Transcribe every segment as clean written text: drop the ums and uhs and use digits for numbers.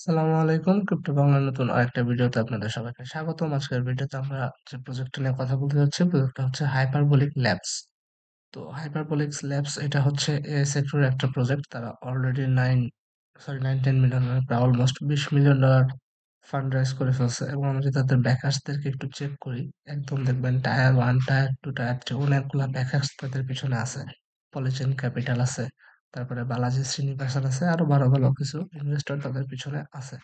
আসসালামু আলাইকুম। ক্রিপ্টো বাংলার নতুন আরেকটা ভিডিওতে আপনাদের সবাইকে স্বাগতম। আজকের ভিডিওতে আমরা যে প্রজেক্টটা নিয়ে কথা বলতে যাচ্ছি, প্রজেক্টটা হচ্ছে হাইপারবোলিক ল্যাবস। তো হাইপারবোলিক ল্যাবস এটা হচ্ছে এ সেক্টরের একটা প্রজেক্ট। তারা অলরেডি 10 মিলিয়ন প্রায় অলমোস্ট $20 মিলিয়ন ফান্ড রাইজ করে ফেলছে। এবং আমরা যদি তাদের ব্যাকার্সদেরকে একটু চেক করি, একদম দেখবেন tier one, tier two, tier three অনেকগুলা ব্যাকার্স তাদের পিছনে আছে। পলিচেন ক্যাপিটাল আছে, তারপরে বালাজি শ্রীনিবাসন আছে, আরো ভালো ভালো কিছু ইনভেস্টর তাদের পিছনে আছে।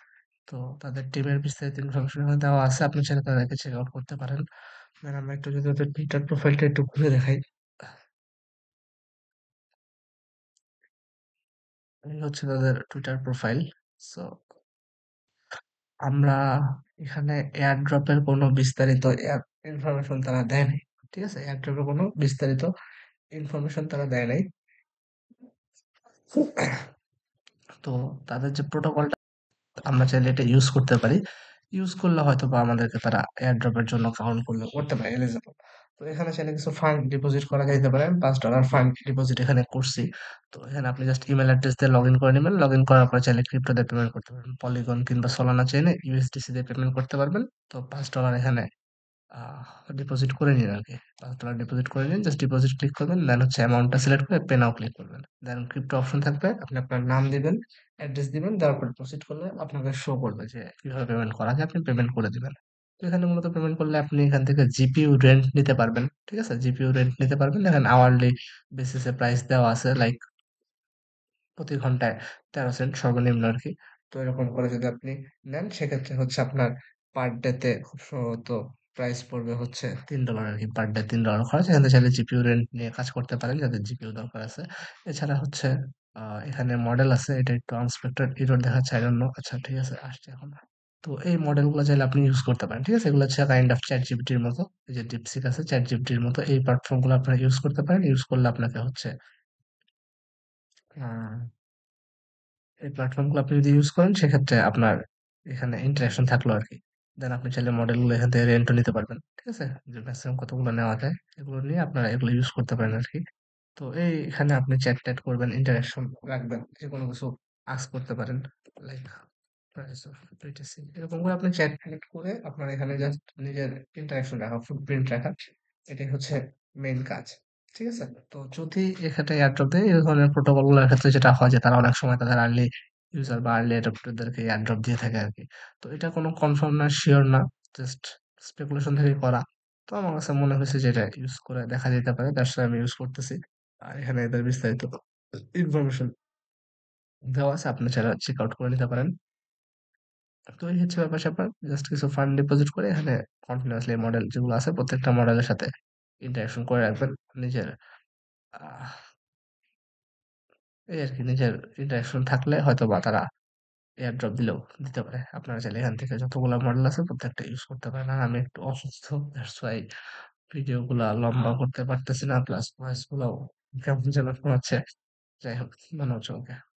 তো তাদের টিমের বিস্তারিত ইনফরমেশন এখানে দেওয়া আছে, আপনি চাইলে তাদেরকে চেক আউট করতে পারেন। দেন আমরা একটু যদি ওদের টুইটার প্রোফাইলটা একটু ঘুরে দেখাই, এই হচ্ছে তাদের টুইটার প্রোফাইল। সো আমরা এখানে এয়ার ড্রপের কোনো বিস্তারিত ইনফরমেশন তারা দেয় নাই। ঠিক আছে, এয়ার ড্রপের কোনো বিস্তারিত ইনফরমেশন তারা দেয় নাই। তো তাদের যে প্রোটোকলটা, আমরা চাইলে এটা ইউজ করতে পারি। ইউজ করলে হয়তোবা আমাদেরকে তারা এয়ার ড্রপের জন্য কাউন্ট করতে পারে এলিজিবল। তো এখানে চাইলে কিছু ফান্ড ডিপোজিট করা যাইতে পারে। $5 ফান্ড ডিপোজিট এখানে করছি। তো এখানে আপনি জাস্ট ইমেল অ্যাড্রেস দিয়ে লগ ইন করে নেবেন। লগ ইন করার পর চাইলে ক্রিপ্টো দিয়ে পেমেন্ট করতে পারবেন। পলিগন কিংবা সোলানা চেইনে ইউএসডিসি দিয়ে পেমেন্ট করতে পারবেন। তো $5 এখানে ডিপোজিট করে নিন আরকি। $5 ডিপোজিট করে নিন। জাস্ট ডিপোজিট ক্লিক করবেন। দেন হচ্ছে অ্যামাউন্টটা সিলেক্ট করে পে নাও ক্লিক করবেন। দেন ক্রিপ্টো অপশন থাকবে। আপনি আপনার নাম দিবেন, অ্যাড্রেস দিবেন। দেওয়ার পর প্রসিড করলে আপনাকে শো করবে যে কিভাবে পেমেন্ট করা যায়। আপনি পেমেন্ট করে দিবেন। তো এখানে মূলত পেমেন্ট করলে আপনি এখান থেকে জিপিইউ রেন্ট নিতে পারবেন। ঠিক আছে? জিপিইউ রেন্ট নিতে পারবেন। এখানে আওয়ারলি বেসিসে প্রাইস দেওয়া আছে। লাইক প্রতি ঘন্টায় 13 সেন্ট সর্বনিম্ন আরকি। তো এরকম করে যদি আপনি নেন, সেক্ষেত্রে হচ্ছে আপনার পার ডে তে খুব সম্ভবত প্রাইস পড়বে হচ্ছে $3 আরকি। পার ডে $3 খরচ। এখান থেকে চাইলে জিপিইউ রেন্ট নিয়ে কাজ করতে পারেন যাদের জিপিইউ দরকার আছে। এছাড়া হচ্ছে এখানে মডেল আছে। এটা একটু আনএক্সপেক্টেড এরর দেখাচ্ছে। I don't know। আচ্ছা, ঠিক আছে, আসছে এখন। তো এই মডেলগুলো চাইলে আপনি ইউজ করতে পারেন। ঠিক আছে? এগুলো হচ্ছে কাইন্ড অফ চ্যাটজিপিটির মতো। এই যে ডিপসিক আছে, চ্যাটজিপিটির মতো এই প্ল্যাটফর্মগুলো আপনারা ইউজ করতে পারেন। ইউজ করলে আপনাকে হচ্ছে আ এই প্ল্যাটফর্মগুলো আপনি যদি ইউজ করেন, সেক্ষেত্রে আপনার এখানে ইন্টারেকশন থাকলো আরকি। দেন আপনি চাইলে মডেলগুলো এখান থেকে রেন্টও নিতে পারবেন। ঠিক আছে? যে ম্যাক্সিমাম কতগুলো নেওয়া যায়, এগুলো নিয়ে আপনারা এগুলো ইউজ করতে পারেন আরকি। তো এখানে আপনি চ্যাট-ট্যাট করবেন, ইন্টারেকশন রাখবেন। যেকোনো কিছু আস্ক করতে পারেন। লাইক প্রাইস অফ BTC এরকম করে আপনি চ্যাট-ট্যাট করে আপনার এখানে জাস্ট নিজের ইন্টারেকশন রাখা, ফুটপ্রিন্ট রাখা। এটাই হচ্ছে মেইন কাজ। ঠিক আছে? তো যদি এখানে এয়ারড্রপ দেয়, এই ধরনের প্রোটোকল গুলোর ক্ষেত্রে যেটা হয় যে তারা অনেক সময় তাদের আর্লি ইউজার বা আর্লি অ্যাডপ্টারদেরকে এয়ারড্রপ দিয়ে থাকে আরকি। তো এটা কোনো কনফার্ম না, সিওর না। জাস্ট স্পেকুলেশন থেকে করা। তো আমার কাছে মনে হয়েছে যে এটা ইউজ করে দেখা যেতে পারে। দ্যাটস হোয়াই আমি ইউজ করতেছি। আর এখানে এদের বিস্তারিত ইনফরমেশন দেওয়া আছে। আপনি চাইলে চেক আউট করে নিতে পারেন। তো এই হচ্ছে ব্যাপার-স্যাপার। জাস্ট কিছু ফান্ড ডিপোজিট করে এখানে কন্টিনিউয়াসলি মডেল যেগুলো আছে প্রত্যেকটা মডেলের সাথে ইন্টারেকশন করে রাখবেন। নিজের আহ এই আরকি, নিজের ইন্টারেকশন থাকলে হয়তোবা তারা এয়ার ড্রপ দিলেও দিতে পারে। আপনারা চাইলে এখান থেকে যতগুলা মডেল আছে প্রত্যেকটা ইউজ করতে পারেন। আর আমি একটু অসুস্থ, দ্যাটস ওয়াই ভিডিও গুলা লম্বা করতে পারতেছি না। প্লাস ভয়েস গুলাও কেমন যেন শোনাচ্ছে। যাই হোক, ধন্যবাদ সবাইকে।